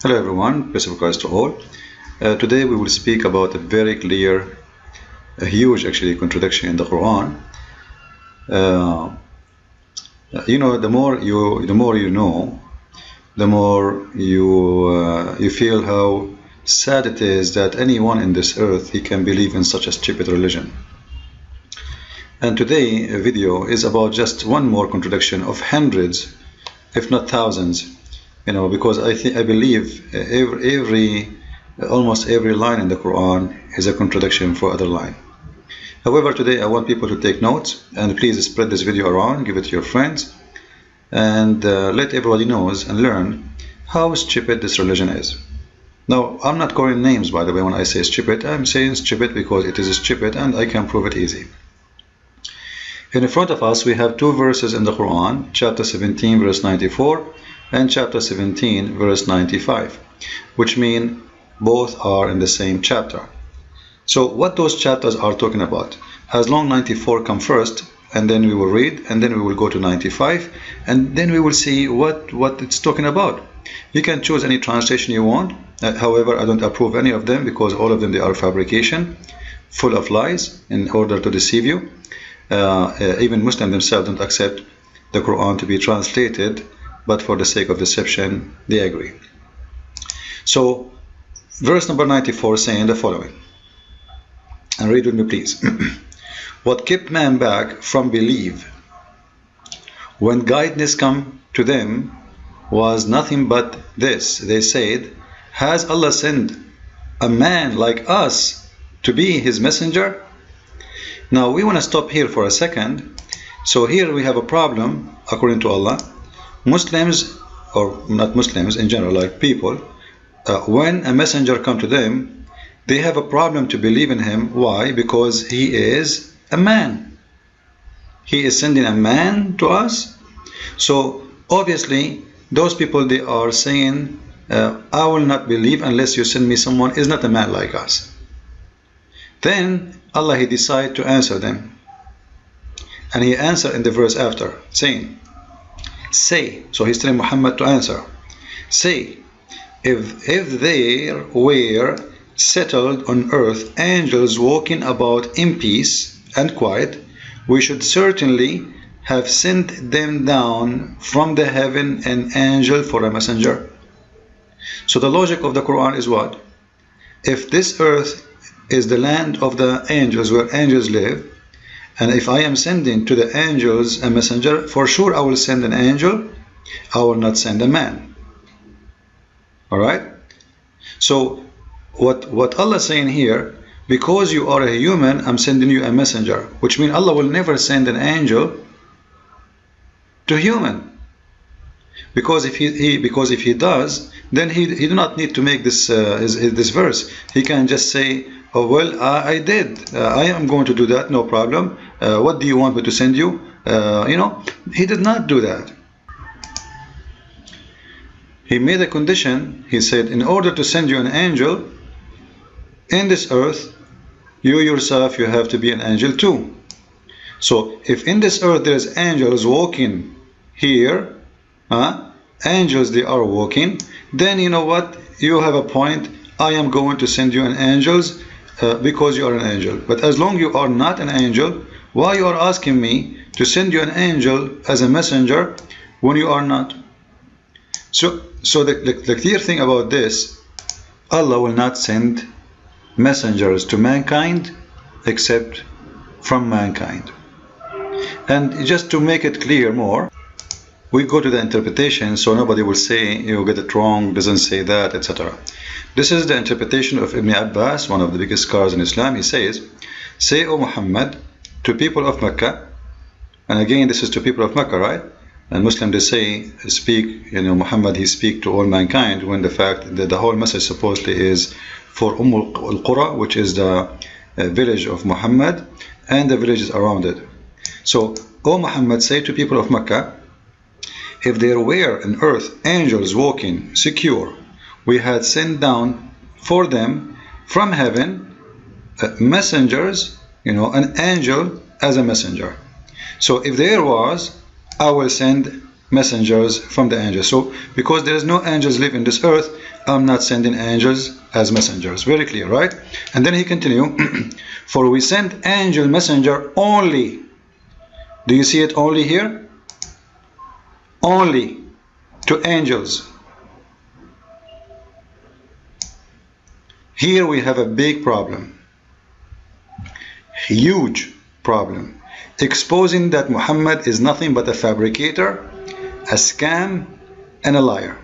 Hello everyone, peace of Christ to all. Today we will speak about a very clear, a huge actually contradiction in the Quran. The more you know, the more you feel how sad it is that anyone in this earth he can believe in such a stupid religion. And today a video is about just one more contradiction of hundreds, if not thousands. Because I believe almost every line in the Quran is a contradiction for other line. However, today I want people to take notes and please spread this video around, give it to your friends, and let everybody knows and learn how stupid this religion is. Now, I'm not calling names, by the way, when I say stupid. I'm saying stupid because it is stupid and I can prove it easy. In front of us we have two verses in the Quran, chapter 17 verse 94 and chapter 17 verse 95, which mean both are in the same chapter. So what those chapters are talking about, as long 94 come first, and then we will read, and then we will go to 95, and then we will see what it's talking about. You can choose any translation you want. However, I don't approve any of them because all of them, they are fabrication, full of lies in order to deceive you. Even Muslims themselves don't accept the Quran to be translated, but for the sake of deception they agree. So verse number 94 saying the following, and read with me please. What kept man back from belief when guidance come to them was nothing but this. They said, has Allah sent a man like us to be his messenger? Now we want to stop here for a second. So here we have a problem according to Allah. Muslims, or not Muslims in general, like people, when a messenger come to them, they have a problem to believe in him. Why? Because he is a man. He is sending a man to us. So obviously those people, they are saying, I will not believe unless you send me someone is not a man like us. Then Allah, he decided to answer them, and he answered in the verse after saying, say, so he's telling Muhammad to answer, say, if there were settled on earth angels walking about in peace and quiet, we should certainly have sent them down from the heaven an angel for a messenger. So the logic of the Quran is what? If this earth is the land of the angels, where angels live, and if I am sending to the angels a messenger, for sure I will send an angel, I will not send a man. Alright? So what Allah is saying here, because you are a human, I'm sending you a messenger, which means Allah will never send an angel to human. Because if he does, then he do not need to make this this verse. He can just say, oh well, I did. I am going to do that, no problem. What do you want me to send you? He did not do that. He made a condition. He said, in order to send you an angel in this earth, you yourself, you have to be an angel too. So if in this earth there is angels walking here, angels, they are walking, then you know what? You have a point. I am going to send you an angels because you are an angel. But as long you are not an angel, why you are asking me to send you an angel as a messenger when you are not? So the clear thing about this, Allah will not send messengers to mankind except from mankind. And just to make it clear more, we go to the interpretation so nobody will say you get it wrong, doesn't say that, etc. This is the interpretation of Ibn Abbas, one of the biggest scholars in Islam. He says, say, O Muhammad, to people of Mecca, and again this is to people of Mecca, right? And Muslims, they say, speak, Muhammad, he speak to all mankind, when the fact that the whole message supposedly is for al-Qura, which is the village of Muhammad and the villages around it. So, O Muhammad, say to people of Mecca, if there were on earth angels walking secure, we had sent down for them from heaven messengers, an angel as a messenger. So if there was, I will send messengers from the angels. So because there is no angels live in this earth, I'm not sending angels as messengers. Very clear, right? And then he continue, for we send angel messenger only. Do you see it only here? Only to angels. Here we have a big problem. Huge problem. Exposing that Muhammad is nothing but a fabricator, a scam, and a liar.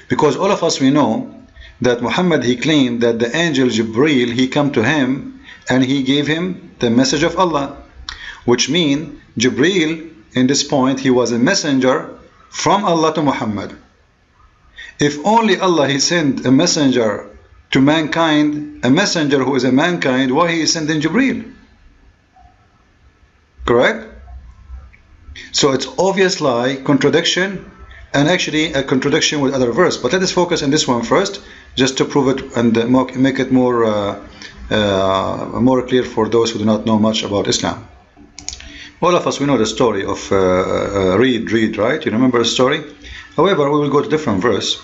Because all of us, we know that Muhammad, he claimed that the angel Jibreel, he come to him and he gave him the message of Allah, which means Jibreel, in this point, he was a messenger from Allah to Muhammad. If only Allah, he sent a messenger to mankind, a messenger who is a mankind, why he is sending Jibreel? Correct? So it's obvious lie, contradiction, and actually a contradiction with other verse. But let us focus on this one first, just to prove it and make it more clear for those who do not know much about Islam. All of us, we know the story of Reed, right? You remember the story? However, we will go to different verse.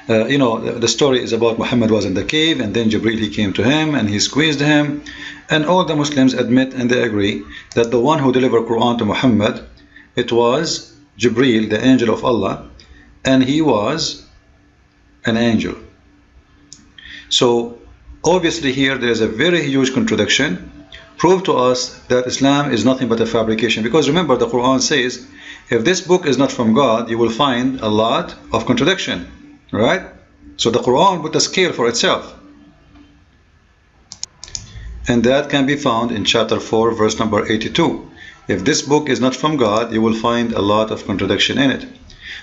You know, the story is about Muhammad was in the cave, and then Jibreel, he came to him and he squeezed him, and all the Muslims admit and they agree that the one who delivered Quran to Muhammad, it was Jibreel, the angel of Allah, and he was an angel. So obviously here there is a very huge contradiction. Prove to us that Islam is nothing but a fabrication, because remember the Quran says if this book is not from God, you will find a lot of contradiction, right? So the Quran put a scale for itself, and that can be found in chapter 4 verse number 82. If this book is not from God, you will find a lot of contradiction in it.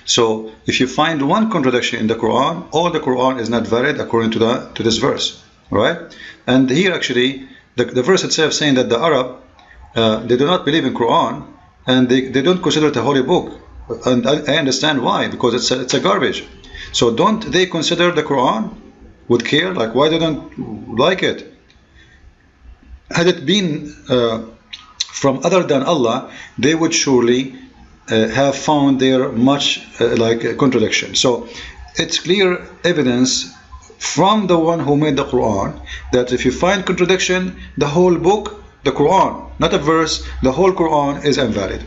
So if you find one contradiction in the Quran, all the Quran is not valid according to this verse, right? And here actually the verse itself saying that the Arab, they do not believe in Quran, and they don't consider it a holy book. And I understand why, because it's a garbage. So don't they consider the Quran with care? Like, why they don't like it? Had it been from other than Allah, they would surely have found there much like contradiction. So it's clear evidence from the one who made the Quran that if you find contradiction, the whole book, the Quran, not a verse, the whole Quran is invalid.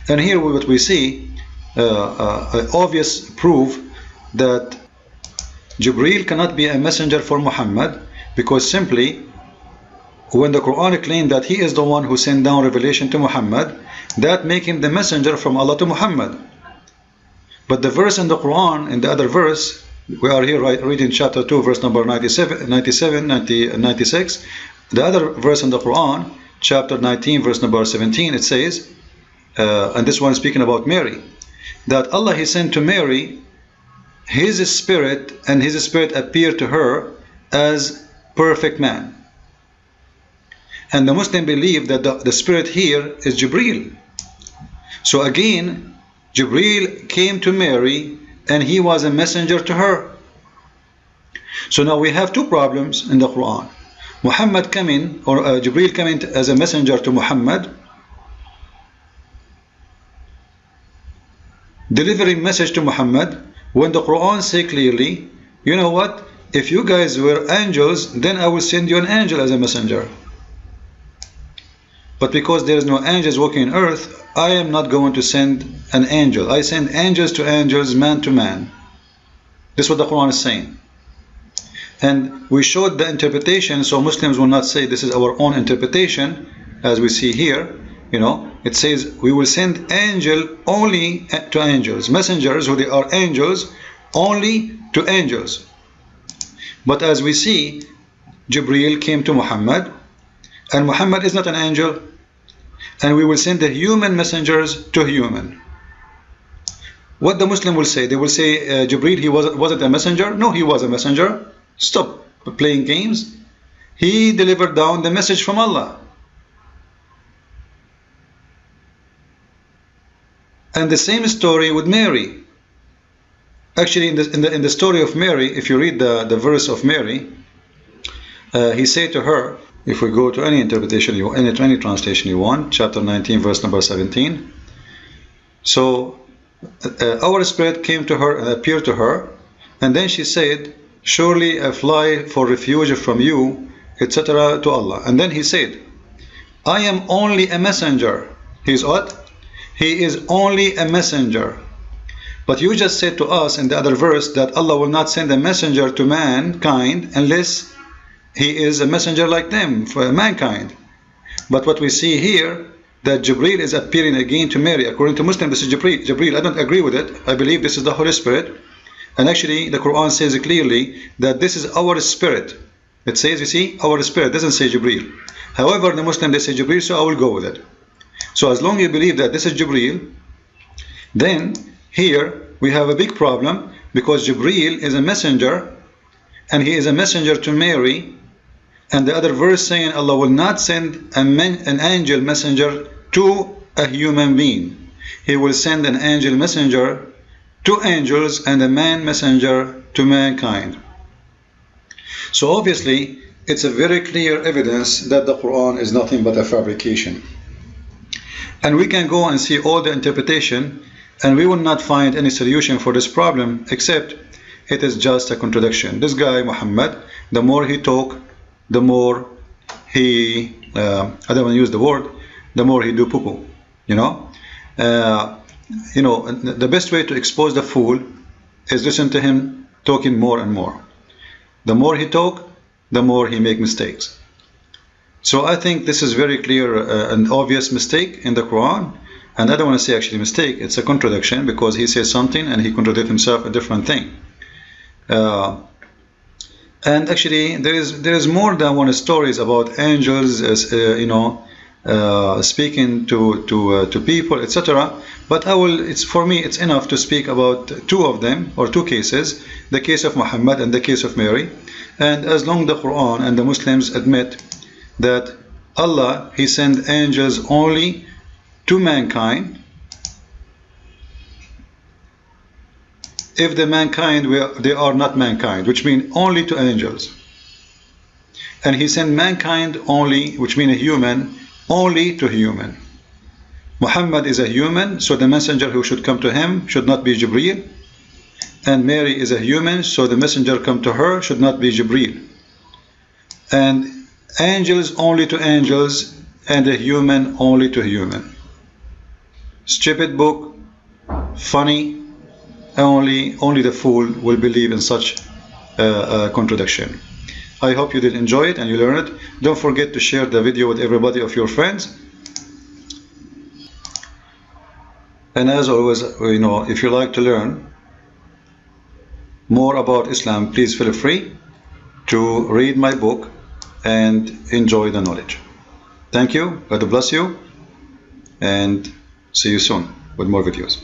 And here what we see, obvious proof that Jibreel cannot be a messenger for Muhammad, because simply when the Quran claimed that he is the one who sent down revelation to Muhammad, that make him the messenger from Allah to Muhammad. But the verse in the Quran, in the other verse, we are here reading chapter 2 verse number 96, the other verse in the Quran, chapter 19 verse number 17, it says, and this one is speaking about Mary, that Allah, he sent to Mary his spirit, and his spirit appeared to her as perfect man. And the Muslim believe that the spirit here is Jibreel. So again, Jibreel came to Mary and he was a messenger to her. So now we have two problems in the Quran. Muhammad coming, or Jibreel coming as a messenger to Muhammad, delivering message to Muhammad, when the Quran say clearly, you know what, if you guys were angels, then I will send you an angel as a messenger. But because there is no angels walking on earth, I am not going to send an angel. I send angels to angels, man to man. This is what the Quran is saying. And we showed the interpretation, so Muslims will not say this is our own interpretation, as we see here. You know, it says we will send angel only to angels, messengers who they are angels, only to angels. But as we see, Jibreel came to Muhammad, and Muhammad is not an angel, and we will send the human messengers to human. What the Muslim will say? They will say Jibreel, he wasn't a messenger? No, he was a messenger. Stop playing games. He delivered down the message from Allah. And the same story with Mary. Actually, in the story of Mary, if you read the verse of Mary, he said to her, if we go to any interpretation, any translation you want, chapter 19, verse number 17, So our spirit came to her and appeared to her, and then she said, surely I fly for refuge from you, etc. to Allah. And then he said, I am only a messenger. He is what? He is only a messenger. But you just said to us in the other verse that Allah will not send a messenger to mankind unless he is a messenger like them for mankind. But what we see here, that Jibreel is appearing again to Mary. According to Muslim, this is Jibreel. I don't agree with it. I believe this is the Holy Spirit. And actually, the Quran says clearly that this is our spirit. It says, you see, our spirit. It doesn't say Jibreel. However, the Muslim, they say Jibreel, so I will go with it. So as long as you believe that this is Jibreel, then here we have a big problem, because Jibreel is a messenger, and he is a messenger to Mary. And the other verse saying Allah will not send an angel messenger to a human being. He will send an angel messenger to angels and a man messenger to mankind. So obviously it's a very clear evidence that the Quran is nothing but a fabrication. And we can go and see all the interpretation, and we will not find any solution for this problem, except it is just a contradiction. This guy Muhammad, the more he talk, the more he, I don't want to use the word, the more he do poo-poo, you know. The best way to expose the fool is listen to him talking more and more. The more he talk, the more he make mistakes. So I think this is very clear and obvious mistake in the Quran. And I don't want to say actually mistake, it's a contradiction, because he says something and he contradicts himself a different thing. And actually there is more than one stories about angels speaking to people, etc. But for me it's enough to speak about two of them, or two cases, the case of Muhammad and the case of Mary. And as long the Quran and the Muslims admit that Allah, he sent angels only to mankind, if the mankind, they are not mankind, which means only to angels. And he sent mankind only, which means a human, only to human. Muhammad is a human, so the messenger who should come to him should not be Jibreel. And Mary is a human, so the messenger come to her should not be Jibreel. And angels only to angels, and a human only to human. Stupid book, funny. Only the fool will believe in such a contradiction. I hope you did enjoy it and you learned it. Don't forget to share the video with everybody of your friends. And as always, if you like to learn more about Islam, please feel free to read my book and enjoy the knowledge. Thank you. God bless you. And see you soon with more videos.